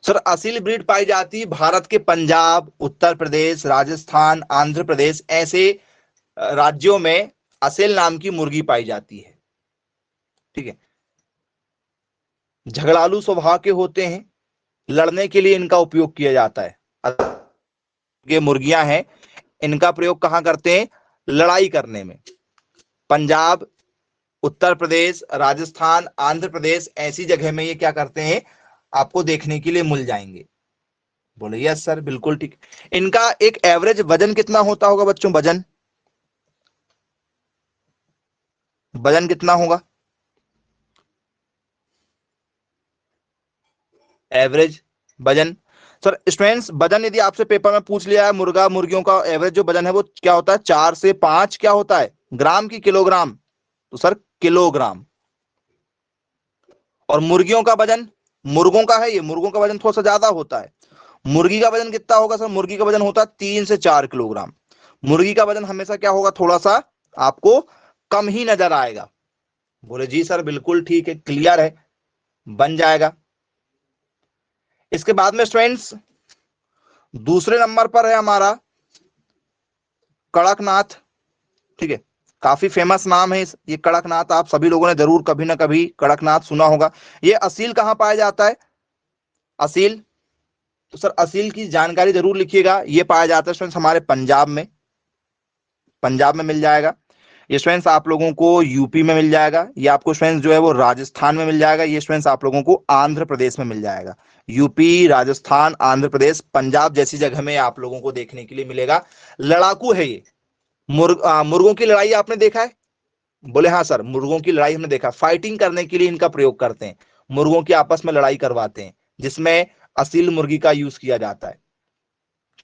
Sir, Aseel breed पाई जाती है भारत के पंजाब, उत्तर प्रदेश, राजस्थान, आंध्र प्रदेश, ऐसे राज्यों में असील नाम की मुर्गी पाई जाती है, ठीक है। झगड़ालू स्वभाव के होते हैं, लड़ने के लिए इनका उपयोग किया जाता है। ये मुर्गियां हैं, इनका प्रयोग कहां करते हैं? लड़ाई करने में। पंजाब, उत्तर प्रदेश, राजस्थान, आंध्र प्रदेश, ऐसी जगह में ये क्या करते हैं, आपको देखने के लिए मिल जाएंगे। बोले यस सर, बिल्कुल ठीक। इनका एक एवरेज वजन कितना होता होगा बच्चों? वजन, वजन कितना होगा एवरेज वजन? सर स्टूडेंट्स, वजन यदि आपसे पेपर में पूछ लिया है, मुर्गा मुर्गियों का एवरेज जो वजन है वो क्या होता है? 4 से 5 क्या होता है? ग्राम की किलोग्राम? तो सर किलोग्राम। और मुर्गियों का वजन, मुर्गों का है ये, मुर्गों का वजन थोड़ा सा ज्यादा होता है। मुर्गी का वजन कितना होगा सर? मुर्गी का वजन होता है 3 से 4 किलोग्राम। मुर्गी का वजन हमेशा क्या होगा? थोड़ा सा आपको कम ही नजर आएगा। बोले जी सर बिल्कुल ठीक है, क्लियर है, बन जाएगा। इसके बाद में स्टूडेंट्स, दूसरे नंबर पर है हमारा कड़कनाथ, ठीक है। काफी फेमस नाम है ये कड़कनाथ, आप सभी लोगों ने जरूर कभी ना कभी कड़कनाथ सुना होगा। ये असील कहां पाया जाता है? असील, तो सर असील की जानकारी जरूर लिखिएगा। ये पाया जाता है स्टूडेंट्स हमारे पंजाब में, पंजाब में मिल जाएगा। ये स्टूडेंट्स आप लोगों को यूपी में मिल जाएगा। ये आपको स्टूडेंट्स जो है वो राजस्थान में मिल जाएगा। ये स्टूडेंट्स आप लोगों को आंध्र प्रदेश में मिल जाएगा। यूपी, राजस्थान, आंध्र प्रदेश, पंजाब जैसी जगह में आप लोगों को देखने के लिए मिलेगा। लड़ाकू है ये। मुर्गों की लड़ाई आपने देखा है? बोले हाँ सर, मुर्गों की लड़ाई हमने देखा। फाइटिंग करने के लिए इनका प्रयोग करते हैं, मुर्गों की आपस में लड़ाई करवाते हैं, जिसमें असील मुर्गी का यूज किया जाता है।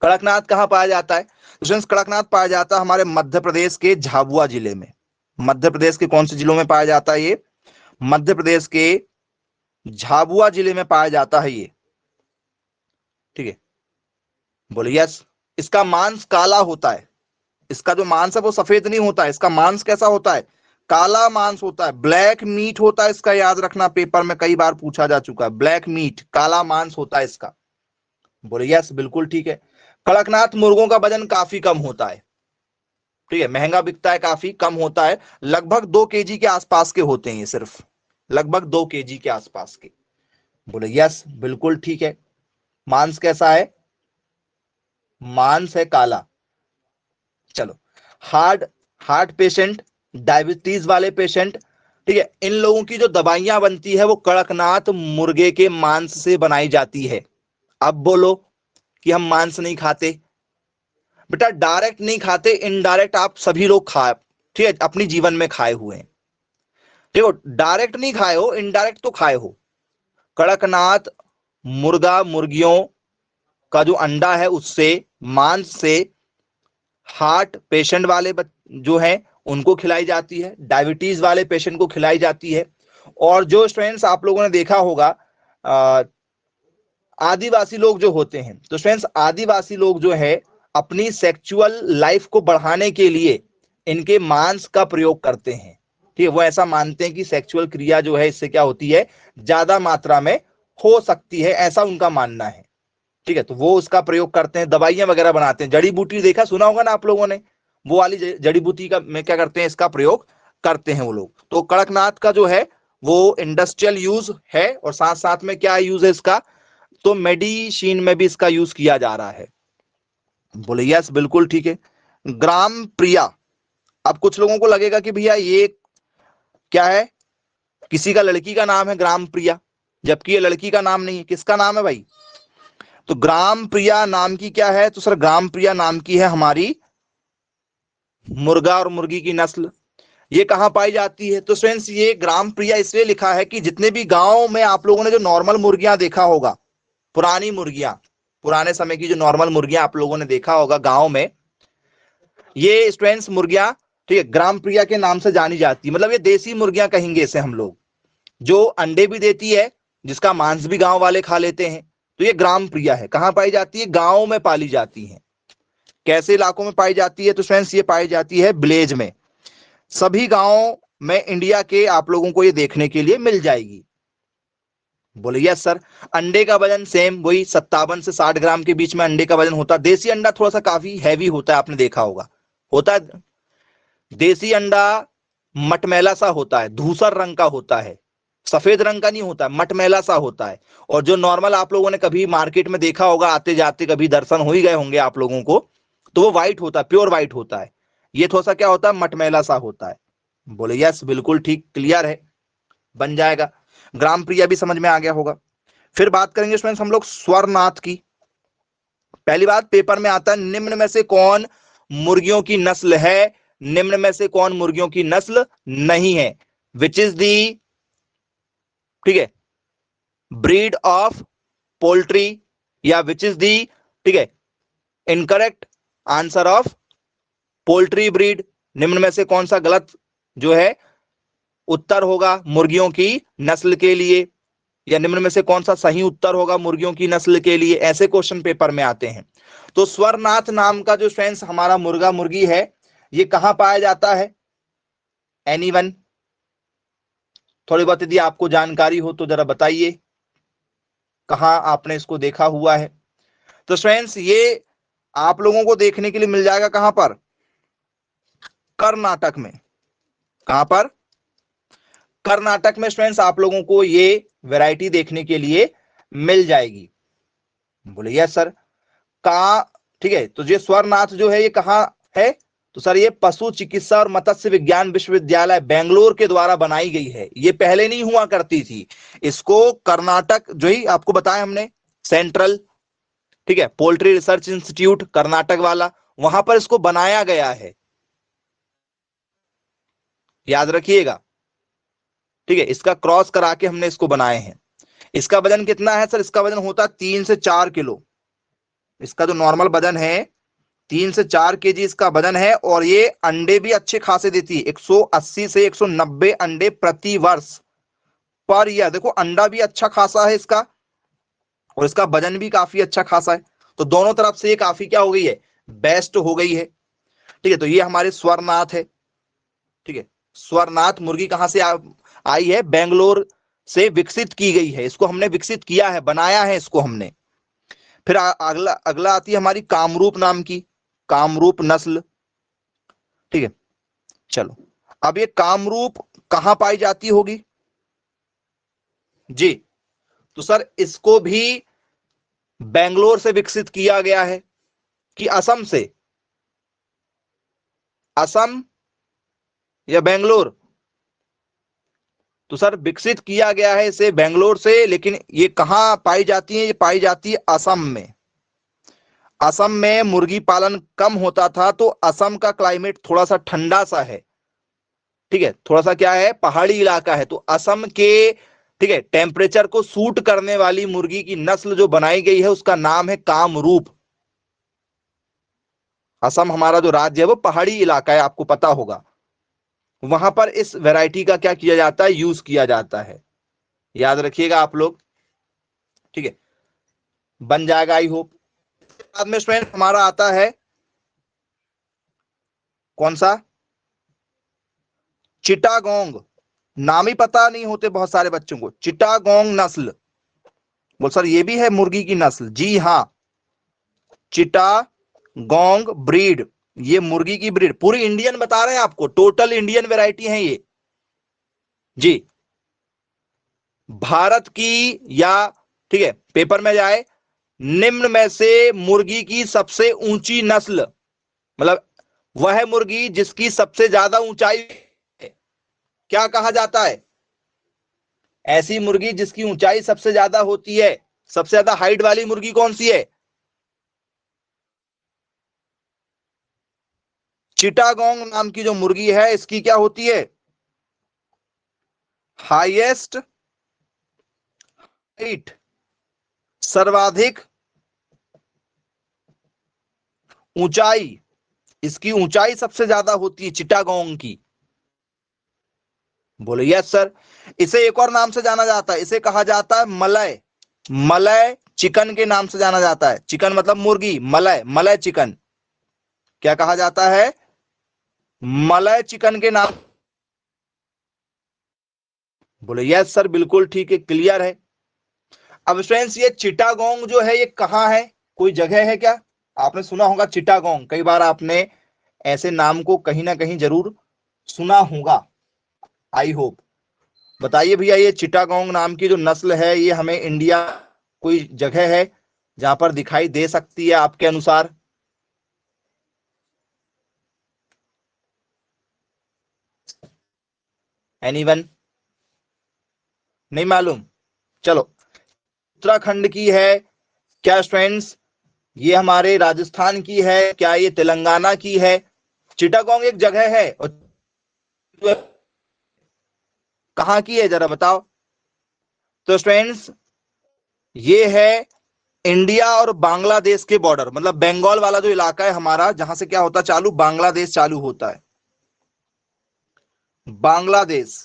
कड़कनाथ कहां पाया जाता है? स्टूडेंट्स, कड़कनाथ पाया जाता है हमारे मध्य प्रदेश के झाबुआ जिले में। मध्य प्रदेश के कौन से जिलों में पाया जाता है ये? मध्य प्रदेश के झाबुआ जिले में पाया जाता है ये, ठीक है। बोले यस। इसका मांस काला होता है। इसका जो मांस है वो सफेद नहीं होता है। इसका मांस कैसा होता है? काला मांस होता है, ब्लैक मीट होता है इसका। याद रखना, पेपर में कई बार पूछा जा चुका है। ब्लैक मीट, काला मांस होता है इसका। बोले यस, बिल्कुल ठीक है। कड़कनाथ मुर्गों का वजन काफी कम होता है, ठीक है, महंगा बिकता है, काफी कम होता है। लगभग 2 kg के आसपास के होते हैं ये, सिर्फ लगभग 2 kg के आसपास के। बोले यस, बिल्कुल ठीक है। मांस कैसा है? मांस है काला। चलो, हार्ट हार्ट पेशेंट, डायबिटीज वाले पेशेंट, ठीक है, इन लोगों की जो दवाइयां बनती है वो कड़कनाथ मुर्गे के मांस से बनाई जाती है। अब बोलो कि हम मांस नहीं खाते। बेटा डायरेक्ट नहीं खाते, इनडायरेक्ट आप सभी लोग खाए, ठीक है, अपनी जीवन में खाए हुए हैं। देखो, डायरेक्ट नहीं खाए हो, इनडायरेक्ट तो खाए हो। कड़कनाथ मुर्गा मुर्गियों का जो अंडा है उससे, मांस से हार्ट पेशेंट वाले जो हैं उनको खिलाई जाती है, डायबिटीज वाले पेशेंट को खिलाई जाती है। और जो स्टूडेंट्स आप लोगों ने देखा होगा, आदिवासी लोग जो होते हैं, तो फ्रेंड्स आदिवासी लोग जो है अपनी सेक्सुअल लाइफ को बढ़ाने के लिए इनके मांस का प्रयोग करते हैं, ठीक है। वो ऐसा मानते हैं कि सेक्सुअल क्रिया जो है इससे क्या होती है, ज्यादा मात्रा में हो सकती है, ऐसा उनका मानना है, ठीक है। तो वो उसका प्रयोग करते हैं, दवाइयां वगैरह बनाते हैं। जड़ी बूटी देखा सुना होगा ना आप लोगों ने, वो वाली जड़ी बूटी का में क्या करते हैं, इसका प्रयोग करते हैं वो लोग। तो कड़कनाथ का जो है वो इंडस्ट्रियल यूज है, और साथ साथ में क्या यूज है इसका, तो मेडिसिन में भी इसका यूज किया जा रहा है। बोले यस, बिल्कुल ठीक है। ग्राम प्रिया। अब कुछ लोगों को लगेगा कि भैया ये क्या है, किसी का लड़की का नाम है ग्राम प्रिया, जबकि ये लड़की का नाम नहीं है। किसका नाम है भाई? तो ग्राम प्रिया नाम की क्या है? तो सर ग्राम प्रिया नाम की है हमारी मुर्गा और मुर्गी की नस्ल, ये कहां पाई जाती है? तो फ्रेंड्स ये ग्राम प्रिया इसलिए लिखा है कि जितने भी गांव में आप लोगों ने जो नॉर्मल मुर्गियां देखा होगा, पुरानी मुर्गियां, पुराने समय की जो नॉर्मल मुर्गियां आप लोगों ने देखा होगा गांव में, ये स्टूडेंट्स मुर्गियां, ठीक है, ग्राम प्रिया के नाम से जानी जाती है। मतलब ये देसी मुर्गियां कहेंगे इसे हम लोग, जो अंडे भी देती है, जिसका मांस भी गांव वाले खा लेते हैं। तो ये ग्राम प्रिया है। कहां पाई जाती है? गांव में पाली जाती है। कैसे इलाकों में पाई जाती है? तो फ्रेंड्स ये पाई जाती है विलेज में। सभी गांवों में इंडिया के आप लोगों को ये देखने के लिए मिल जाएगी। बोले यस सर। अंडे का वजन सेम वही 57 से 60 ग्राम के बीच में अंडे का वजन होता है। देसी अंडा थोड़ा सा काफी हैवी होता है, आपने देखा होगा, होता है। देसी अंडा मटमैला सा होता है, धूसर रंग का होता है, सफेद रंग का नहीं होता है, मटमैला सा होता है। और जो नॉर्मल आप लोगों ने कभी मार्केट में देखा होगा, आते जाते कभी दर्शन हो ही गए होंगे आप लोगों को, तो वो व्हाइट होता है, प्योर व्हाइट होता है। ये थोड़ा सा क्या होता है? मटमैला सा होता है। बोले यस, बिल्कुल ठीक, क्लियर है, बन जाएगा। ग्राम प्रिया भी समझ में आ गया होगा। फिर बात करेंगे स्टूडेंट्स हम लोग स्वरनाथ की। पहली बात पेपर में आता है, निम्न में से कौन मुर्गियों की नस्ल है, निम्न में से कौन मुर्गियों की नस्ल नहीं है? विच इज दी, ठीक है, ब्रीड ऑफ पोल्ट्री, या विच इज दी, ठीक है, incorrect answer of poultry breed. निम्न में से कौन सा गलत जो है उत्तर होगा मुर्गियों की नस्ल के लिए, या निम्न में से कौन सा सही उत्तर होगा मुर्गियों की नस्ल के लिए? ऐसे क्वेश्चन पेपर में आते हैं। तो स्वरनाथ नाम का जो फ्रेंड्स हमारा मुर्गा मुर्गी है, ये कहां पाया जाता है? एनीवन? थोड़ी बहुत यदि आपको जानकारी हो तो जरा बताइए, कहां आपने इसको देखा हुआ है? तो फ्रेंड्स ये आप लोगों को देखने के लिए मिल जाएगा कहां पर? कर्नाटक में। कहां पर? कर्नाटक में स्टूडेंट्स आप लोगों को ये वैरायटी देखने के लिए मिल जाएगी। बोले यस सर। कहा, ठीक है, तो ये स्वरनाथ जो है ये कहां है? तो सर ये पशु चिकित्सा और मत्स्य विज्ञान विश्वविद्यालय बेंगलोर के द्वारा बनाई गई है। ये पहले नहीं हुआ करती थी। इसको कर्नाटक, जो ही आपको बताया हमने, सेंट्रल, ठीक है, पोल्ट्री रिसर्च इंस्टीट्यूट कर्नाटक वाला, वहां पर इसको बनाया गया है, याद रखिएगा, ठीक है। इसका क्रॉस करा के हमने इसको बनाए हैं। इसका वजन कितना है सर? इसका वजन होता है 3 से 4 किलो। इसका जो नॉर्मल वजन है 3 से 4 केजी इसका वजन है। और ये अंडे भी अच्छे खासे देती है, 180 से 190 अंडे प्रति वर्ष पर ईयर। देखो अंडा भी अच्छा खासा है इसका, और इसका वजन भी काफी अच्छा खासा है। तो दोनों तरफ से ये काफी क्या हो गई है? बेस्ट हो गई है, ठीक है। तो ये हमारे स्वरनाथ है, ठीक है। स्वरनाथ मुर्गी कहां से आई है? बेंगलोर से विकसित की गई है। इसको हमने विकसित किया है, बनाया है इसको हमने। फिर अगला अगला आती है हमारी कामरूप नाम की, कामरूप नस्ल, ठीक है। चलो, अब ये कामरूप कहां पाई जाती होगी जी? तो सर इसको भी बेंगलोर से विकसित किया गया है कि असम से? असम या बेंगलोर? तो सर विकसित किया गया है इसे बेंगलोर से, लेकिन ये कहां पाई जाती है? ये पाई जाती है असम में। असम में मुर्गी पालन कम होता था, तो असम का क्लाइमेट थोड़ा सा ठंडा सा है, ठीक है, थोड़ा सा क्या है, पहाड़ी इलाका है। तो असम के, ठीक है, टेम्परेचर को सूट करने वाली मुर्गी की नस्ल जो बनाई गई है उसका नाम है कामरूप। असम हमारा जो राज्य है वो पहाड़ी इलाका है, आपको पता होगा। वहां पर इस वैरायटी का क्या किया जाता है? यूज किया जाता है, याद रखिएगा आप लोग, ठीक है, बन जाएगा आई होप। बाद में स्टूडेंट हमारा आता है कौन सा? चिटागोंग। नाम ही पता नहीं होते बहुत सारे बच्चों को, चिटागोंग नस्ल। बोल सर ये भी है मुर्गी की नस्ल? जी हाँ, चिटागोंग ब्रीड, ये मुर्गी की ब्रीड, पूरी इंडियन बता रहे हैं आपको, टोटल इंडियन वैरायटी है ये जी। भारत की, या ठीक है पेपर में जाए, निम्न में से मुर्गी की सबसे ऊंची नस्ल, मतलब वह मुर्गी जिसकी सबसे ज्यादा ऊंचाई है, क्या कहा जाता है? ऐसी मुर्गी जिसकी ऊंचाई सबसे ज्यादा होती है, सबसे ज्यादा हाइट वाली मुर्गी कौन सी है? चिटागोंग नाम की जो मुर्गी है इसकी क्या होती है? हाईएस्ट हाइट, सर्वाधिक ऊंचाई, इसकी ऊंचाई सबसे ज्यादा होती है चिटागोंग की। बोले यस सर। इसे एक और नाम से जाना जाता है, इसे कहा जाता है मलय। मलय चिकन के नाम से जाना जाता है। चिकन मतलब मुर्गी, मलय, मलय चिकन। क्या कहा जाता है? मलय चिकन के नाम। बोले यस सर, बिल्कुल ठीक है, क्लियर है। अब फ्रेंड्स ये चिटागोंग जो है ये कहाँ है? कोई जगह है क्या? आपने सुना होगा चिटागोंग, कई बार आपने ऐसे नाम को कहीं ना कहीं जरूर सुना होगा, आई होप। बताइए भैया, ये चिटागोंग नाम की जो नस्ल है ये हमें इंडिया कोई जगह है जहां पर दिखाई दे सकती है आपके अनुसार? एनीवन? नहीं मालूम? चलो, उत्तराखंड की है क्या फ्रेंड्स? ये हमारे राजस्थान की है क्या? ये तेलंगाना की है? चिटागोंग एक जगह है और कहाँ की है जरा बताओ। तो फ्रेंड्स ये है इंडिया और बांग्लादेश के बॉर्डर, मतलब बंगाल वाला जो इलाका है हमारा, जहां से क्या होता चालू, बांग्लादेश चालू होता है। बांग्लादेश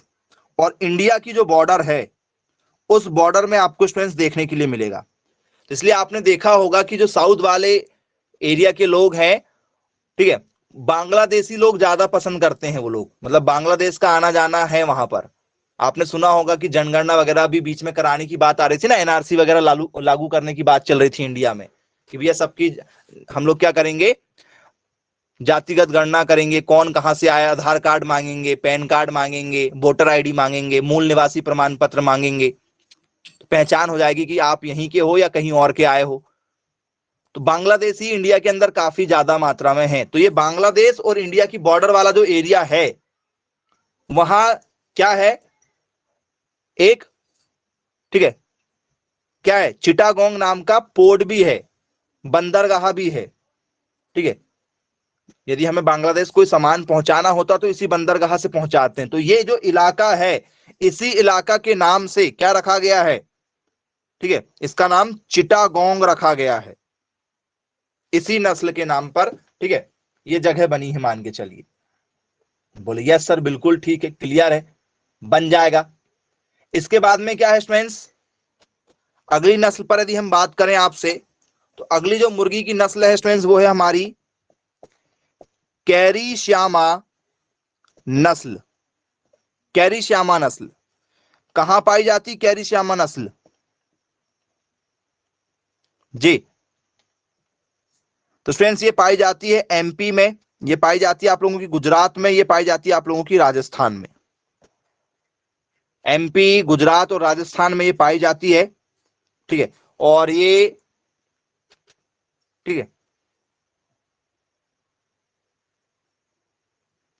और इंडिया की जो बॉर्डर है उस बॉर्डर में आपको स्टूडेंट्स देखने के लिए मिलेगा। तो इसलिए आपने देखा होगा कि जो साउथ वाले एरिया के लोग हैं, ठीक है, बांग्लादेशी लोग ज्यादा पसंद करते हैं। वो लोग मतलब बांग्लादेश का आना जाना है वहां पर। आपने सुना होगा कि जनगणना वगैरह भी बीच में कराने की बात आ रही थी ना, एनआरसी वगैरह लागू करने की बात चल रही थी इंडिया में, कि भैया सबकी हम लोग क्या करेंगे, जातिगत गणना करेंगे, कौन कहां से आया, आधार कार्ड मांगेंगे, पैन कार्ड मांगेंगे, वोटर आईडी मांगेंगे, मूल निवासी प्रमाण पत्र मांगेंगे, तो पहचान हो जाएगी कि आप यहीं के हो या कहीं और के आए हो। तो बांग्लादेशी इंडिया के अंदर काफी ज्यादा मात्रा में है। तो ये बांग्लादेश और इंडिया की बॉर्डर वाला जो एरिया है वहां क्या है, एक, ठीक है, क्या है, चिटागोंग नाम का पोर्ट भी है, बंदरगाह भी है। ठीक है, यदि हमें बांग्लादेश कोई सामान पहुंचाना होता तो इसी बंदरगाह से पहुंचाते हैं। तो ये जो इलाका है इसी इलाका के नाम से क्या रखा गया है, ठीक है, इसका नाम चिटागोंग रखा गया है, इसी नस्ल के नाम पर। ठीक है, ये जगह बनी है, मान के चलिए। बोले यस सर, बिल्कुल ठीक है, क्लियर है, बन जाएगा। इसके बाद में क्या है स्टूडेंट्स, अगली नस्ल पर यदि हम बात करें आपसे, तो अगली जो मुर्गी की नस्ल है स्टूडेंट्स वो है हमारी कैरी श्यामा नस्ल। कैरी श्यामा नस्ल कहां पाई जाती? कैरी श्यामा नस्ल जी, तो स्टूडेंट्स ये पाई जाती है एमपी में, ये पाई जाती है आप लोगों की गुजरात में, ये पाई जाती है आप लोगों की राजस्थान में। एमपी, गुजरात और राजस्थान में ये पाई जाती है। ठीक है, और ये, ठीक है,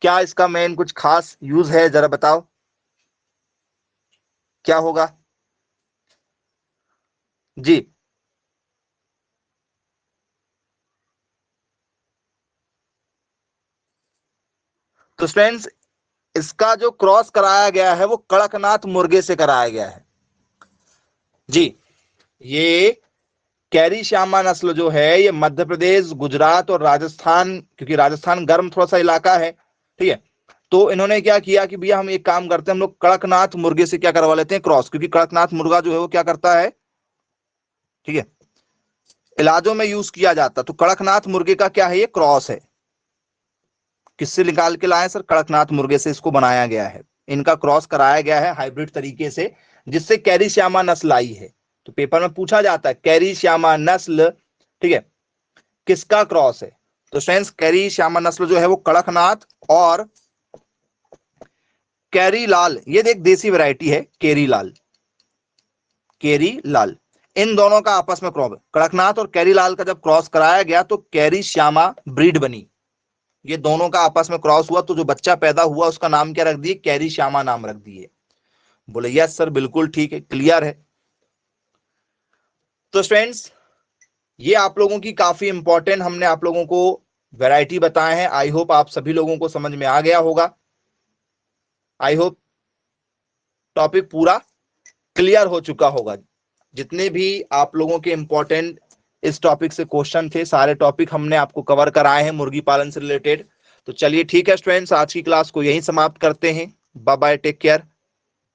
क्या इसका मेन कुछ खास यूज है जरा बताओ, क्या होगा जी? तो स्टूडेंट्स इसका जो क्रॉस कराया गया है वो कड़कनाथ मुर्गे से कराया गया है जी। ये कैरी श्यामा नस्ल जो है ये मध्य प्रदेश, गुजरात और राजस्थान, क्योंकि राजस्थान गर्म थोड़ा सा इलाका है, ठीक है, तो इन्होंने क्या किया कि भैया हम एक काम करते हैं, हम लोग कड़कनाथ मुर्गे से क्या करवा लेते हैं, क्रॉस, क्योंकि कड़कनाथ मुर्गा जो है वो क्या करता है, ठीक है, इलाजों में यूज किया जाता। तो कड़कनाथ मुर्गे का क्या है, ये क्रॉस है। किससे निकाल के लाए सर? कड़कनाथ मुर्गे से इसको बनाया गया है, इनका क्रॉस कराया गया है हाइब्रिड तरीके से, जिससे कैरी श्यामा नस्ल आई है। तो पेपर में पूछा जाता है कैरी श्यामा नस्ल, ठीक है, किसका क्रॉस है? तो फ्रेंड्स कैरी श्यामा नस्ल जो है वो कड़कनाथ और कैरी लाल, ये देख देसी वैरायटी है केरी लाल, केरी लाल, इन दोनों का आपस में क्रॉस, कड़कनाथ और कैरी लाल का जब क्रॉस कराया गया तो कैरी श्यामा ब्रीड बनी। ये दोनों का आपस में क्रॉस हुआ तो जो बच्चा पैदा हुआ उसका नाम क्या रख दिए? कैरी श्यामा नाम रख दिए। बोले यस सर, बिल्कुल ठीक है, क्लियर है। तो फ्रेंड्स ये आप लोगों की काफी इंपॉर्टेंट हमने आप लोगों को वैरायटी बताए हैं। आई होप आप सभी लोगों को समझ में आ गया होगा। आई होप टॉपिक पूरा क्लियर हो चुका होगा। जितने भी आप लोगों के इंपॉर्टेंट इस टॉपिक से क्वेश्चन थे, सारे टॉपिक हमने आपको कवर कराए हैं मुर्गी पालन से रिलेटेड। तो चलिए ठीक है स्टूडेंट्स, आज की क्लास को यहीं समाप्त करते हैं। Bye bye, take care.